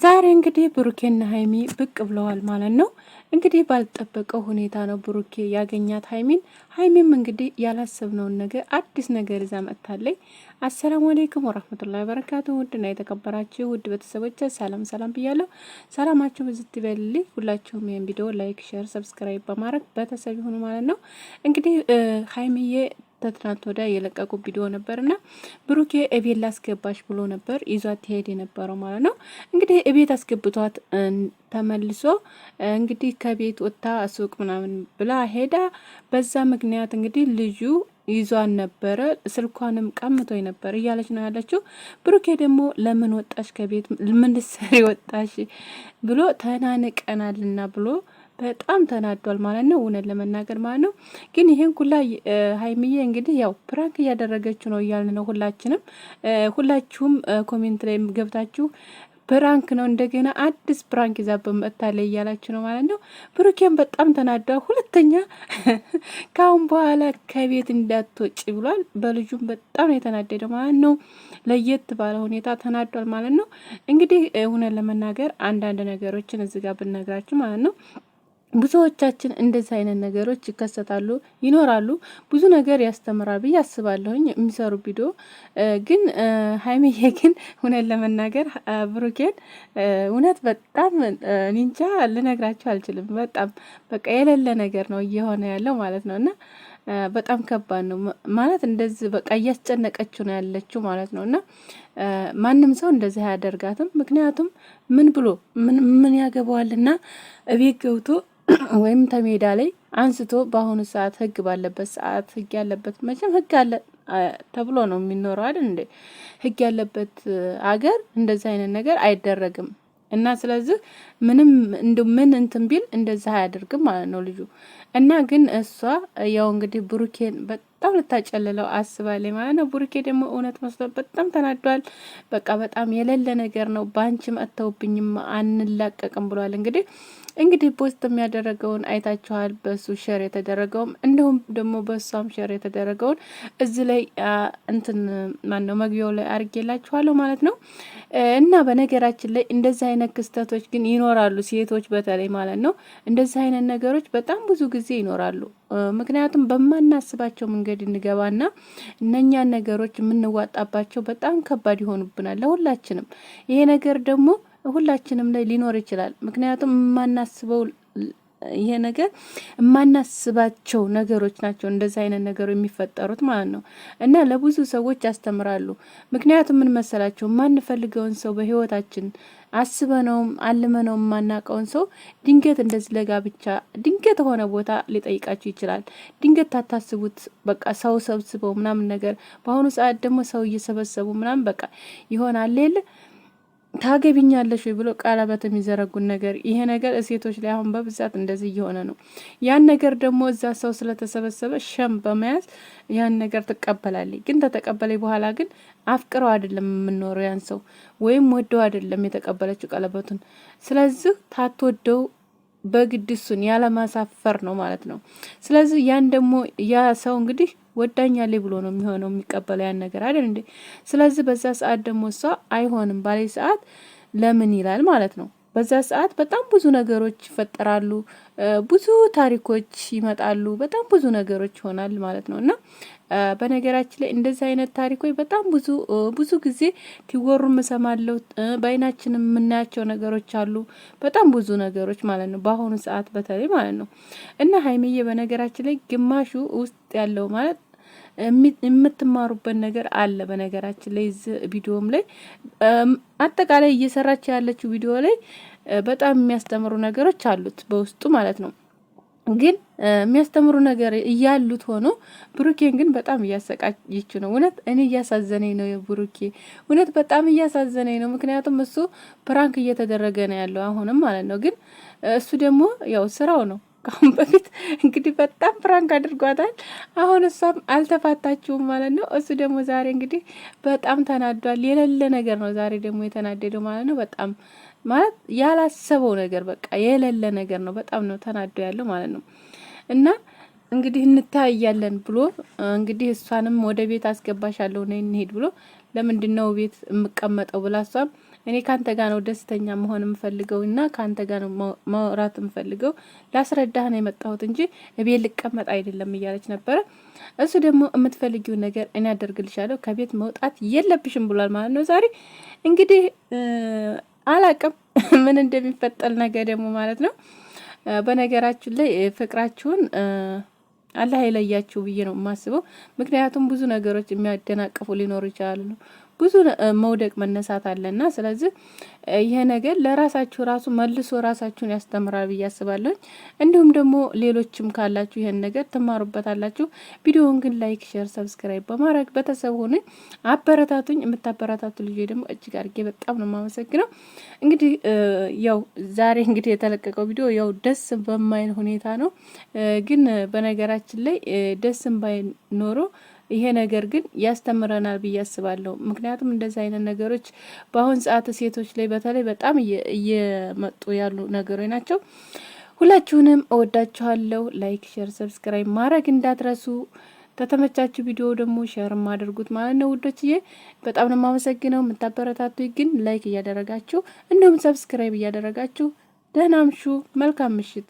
ዛሬ እንግዲህ ብሩኬና ሀይሚ ብቅ ብለዋል ማለት ነው። እንግዲህ ባልጠበቀው ሁኔታ ነው ብሩኬ ያገኛት ሀይሚን። ሀይሚም እንግዲህ ያላሰብነውን ነገር አዲስ ነገር ይዛ መጥታለች። አሰላሙ አለይኩም ወራህመቱላሂ ወበረካቱ። ውድና የተከበራችሁ ውድ ቤተሰቦች ሰላም ሰላም ብያለሁ። ሰላማችሁ ብዝት ይበልልኝ። ሁላችሁም ይሄን ቪዲዮ ላይክ፣ ሼር፣ ሰብስክራይብ በማድረግ ቤተሰብ ይሁኑ ማለት ነው። እንግዲህ ሀይሚዬ ተትናንት ወዲያ የለቀቁ ቪዲዮ ነበርና ብሩኬ እቤት ላስገባሽ ብሎ ነበር ይዟት ትሄድ የነበረው ማለት ነው። እንግዲህ እቤት አስገብቷት ተመልሶ እንግዲህ ከቤት ወጥታ ሱቅ ምናምን ብላ ሄዳ በዛ ምክንያት እንግዲህ ልጁ ይዟን ነበረ። ስልኳንም ቀምቶኝ ነበር እያለች ነው ያለችው። ብሩኬ ደግሞ ለምን ወጣሽ ከቤት ምን ልትሰሪ ወጣሽ ብሎ ተናንቀናልና ብሎ በጣም ተናዷል ማለት ነው። እውነት ለመናገር ማለት ነው። ግን ይሄን ኩላ ሀይሚዬ እንግዲህ ያው ፕራንክ እያደረገችው ነው እያልን ነው ሁላችንም። ሁላችሁም ኮሜንት ላይ ገብታችሁ ፕራንክ ነው እንደገና አዲስ ፕራንክ ይዛ በመጣለ እያላችሁ ነው ማለት ነው። ብሩኬን በጣም ተናዷል። ሁለተኛ ካሁን በኋላ ከቤት እንዳትወጪ ብሏል። በልጁም በጣም የተናደደ ማለት ነው። ለየት ባለ ሁኔታ ተናዷል ማለት ነው። እንግዲህ እውነት ለመናገር አንዳንድ ነገሮችን እዚህ ጋር ብነግራችሁ ማለት ነው ብዙዎቻችን እንደዚህ አይነት ነገሮች ይከሰታሉ ይኖራሉ። ብዙ ነገር ያስተምራል ብዬ አስባለሁኝ የሚሰሩ ቪዲዮ። ግን ሀይሚዬ ግን እውነት ለመናገር ብሩኬን እውነት በጣም ኒንቻ ልነግራቸው አልችልም። በጣም በቃ የሌለ ነገር ነው እየሆነ ያለው ማለት ነው። እና በጣም ከባድ ነው ማለት እንደዚህ በቃ እያስጨነቀችው ነው ያለችው ማለት ነው። እና ማንም ሰው እንደዚህ አያደርጋትም። ምክንያቱም ምን ብሎ ምን ያገባዋልና እቤት ገብቶ ወይም ተሜዳ ላይ አንስቶ በአሁኑ ሰዓት ህግ ባለበት ሰዓት ህግ ያለበት መቼም ህግ አለ ተብሎ ነው የሚኖረው አይደል እንዴ? ህግ ያለበት አገር እንደዚህ አይነት ነገር አይደረግም። እና ስለዚህ ምንም ምን እንትን ቢል እንደዛ አያደርግም ማለት ነው ልጁ። እና ግን እሷ ያው እንግዲህ ብሩኬን በጣም ልታጨልለው አስባለች ማለት ነው። ብሩኬ ደግሞ እውነት መስሎ በጣም ተናዷል። በቃ በጣም የሌለ ነገር ነው። ባንቺ መጥተውብኝም አንላቀቅም ብሏል። እንግዲህ ፖስት የሚያደረገውን አይታችኋል። በሱ ሼር የተደረገውም እንዲሁም ደግሞ በሷም ሼር የተደረገውን እዚህ ላይ እንትን ማነው መግቢያው ላይ አርጌላችኋለሁ ማለት ነው። እና በነገራችን ላይ እንደዚህ አይነት ክስተቶች ግን ይኖራሉ፣ ሴቶች በተለይ ማለት ነው። እንደዚህ አይነት ነገሮች በጣም ብዙ ጊዜ ይኖራሉ። ምክንያቱም በማናስባቸው መንገድ እንገባና እነኛን ነገሮች የምንዋጣባቸው በጣም ከባድ ይሆኑብናል ለሁላችንም። ይሄ ነገር ደግሞ ሁላችንም ላይ ሊኖር ይችላል። ምክንያቱም የማናስበው ይሄ ነገር የማናስባቸው ነገሮች ናቸው እንደዚህ አይነት ነገሮች የሚፈጠሩት ማለት ነው። እና ለብዙ ሰዎች ያስተምራሉ። ምክንያቱም ምን መሰላቸው የማንፈልገውን ሰው በህይወታችን አስበነውም አልመነውም የማናውቀውን ሰው ድንገት እንደዚህ ለጋብቻ ድንገት ሆነ ቦታ ሊጠይቃችሁ ይችላል። ድንገት ታታስቡት በቃ ሰው ሰብስበው ምናምን ነገር። በአሁኑ ሰዓት ደግሞ ሰው እየሰበሰቡ ምናምን በቃ ይሆናል የለ ታገቢኛለሽ ብሎ ቀለበት የሚዘረጉን ነገር። ይሄ ነገር ሴቶች ላይ አሁን በብዛት እንደዚህ እየሆነ ነው። ያን ነገር ደግሞ እዛ ሰው ስለተሰበሰበ ሸም በመያዝ ያን ነገር ትቀበላለች። ግን ተተቀበለች በኋላ ግን አፍቅረው አይደለም የምንኖረው ያን ሰው ወይም ወደው አይደለም የተቀበለችው ቀለበቱን። ስለዚህ ታትወደው በግድ እሱን ያለማሳፈር ነው ማለት ነው። ስለዚህ ያን ደግሞ ያ ሰው እንግዲህ ወዳኛለች ብሎ ነው የሚሆነው የሚቀበለው ያን ነገር አይደል እንዴ? ስለዚህ በዛ ሰዓት ደግሞ እሷ አይሆንም ባለ ሰዓት ለምን ይላል ማለት ነው። በዛ ሰዓት በጣም ብዙ ነገሮች ይፈጠራሉ፣ ብዙ ታሪኮች ይመጣሉ፣ በጣም ብዙ ነገሮች ይሆናል ማለት ነው። እና በነገራችን ላይ እንደዚህ አይነት ታሪኮች በጣም ብዙ ጊዜ ትወሩ እሰማለሁ። በአይናችን የምናያቸው ነገሮች አሉ፣ በጣም ብዙ ነገሮች ማለት ነው። በአሁኑ ሰዓት በተለይ ማለት ነው። እና ሀይሚዬ በነገራችን ላይ ግማሹ ውስጥ ያለው ማለት የምትማሩበት ነገር አለ። በነገራችን ላይ እዚህ ቪዲዮም ላይ አጠቃላይ እየሰራች ያለችው ቪዲዮ ላይ በጣም የሚያስተምሩ ነገሮች አሉት በውስጡ ማለት ነው። ግን የሚያስተምሩ ነገር እያሉት ሆኖ ብሩኬን ግን በጣም እያሰቃየች ነው። እውነት እኔ እያሳዘነኝ ነው የብሩኬ እውነት በጣም እያሳዘነኝ ነው። ምክንያቱም እሱ ፕራንክ እየተደረገ ነው ያለው አሁንም ማለት ነው። ግን እሱ ደግሞ ያው ስራው ነው። ካሁን በፊት እንግዲህ በጣም ፕራንክ አድርጓታል። አሁን እሷም አልተፋታችሁም ማለት ነው። እሱ ደግሞ ዛሬ እንግዲህ በጣም ተናዷል። የሌለ ነገር ነው ዛሬ ደግሞ የተናደደው ማለት ነው። በጣም ማለት ያላሰበው ነገር በቃ የሌለ ነገር ነው። በጣም ነው ተናዶ ያለው ማለት ነው። እና እንግዲህ እንታያለን ብሎ እንግዲህ እሷንም ወደ ቤት አስገባሻለሁ ነይ እንሂድ ብሎ ለምንድነው ቤት የምቀመጠው ብላ እሷም እኔ ካንተ ጋር ነው ደስተኛ መሆን የምፈልገው እና ካንተ ጋር ነው ማውራት የምፈልገው ላስረዳህ ነው የመጣሁት እንጂ እቤት ልቀመጥ አይደለም እያለች ነበረ። እሱ ደግሞ የምትፈልጊውን ነገር እኔ አደርግልሻለሁ ከቤት መውጣት የለብሽም ብሏል ማለት ነው። ዛሬ እንግዲህ አላቅም ምን እንደሚፈጠር ነገር ደግሞ ማለት ነው። በነገራችን ላይ ፍቅራችሁን አላህ ይለያችሁ ብዬ ነው የማስበው። ምክንያቱም ብዙ ነገሮች የሚያደናቅፉ ሊኖሩ ይችላሉ። ብዙ መውደቅ መነሳት አለና ስለዚህ ይሄ ነገር ለራሳችሁ ራሱ መልሶ ራሳችሁን ያስተምራል ብዬ አስባለሁ። እንዲሁም ደግሞ ሌሎችም ካላችሁ ይሄን ነገር ትማሩበታላችሁ። ቪዲዮውን ግን ላይክ፣ ሼር፣ ሰብስክራይብ በማድረግ ቤተሰብ ሆኑ አበረታቱኝ። የምታበረታቱ ልጅ ደግሞ እጅግ አድርጌ በጣም ነው የማመሰግነው። እንግዲህ ያው ዛሬ እንግዲህ የተለቀቀው ቪዲዮ ያው ደስ በማይል ሁኔታ ነው። ግን በነገራችን ላይ ደስም ባይኖሮ ይሄ ነገር ግን ያስተምረናል ብዬ አስባለሁ። ምክንያቱም እንደዚህ አይነት ነገሮች በአሁን ሰዓት ሴቶች ላይ በተለይ በጣም እየመጡ ያሉ ነገሮች ናቸው። ሁላችሁንም እወዳችኋለሁ። ላይክ፣ ሼር፣ ሰብስክራይብ ማድረግ እንዳትረሱ። ተተመቻችሁ ቪዲዮ ደግሞ ሼር ማድርጉት ማለት ነው ውዶችዬ። በጣም ነው የማመሰግነው። የምታበረታቱ ግን ላይክ እያደረጋችሁ እንዲሁም ሰብስክራይብ እያደረጋችሁ ደህና አምሹ። መልካም ምሽት።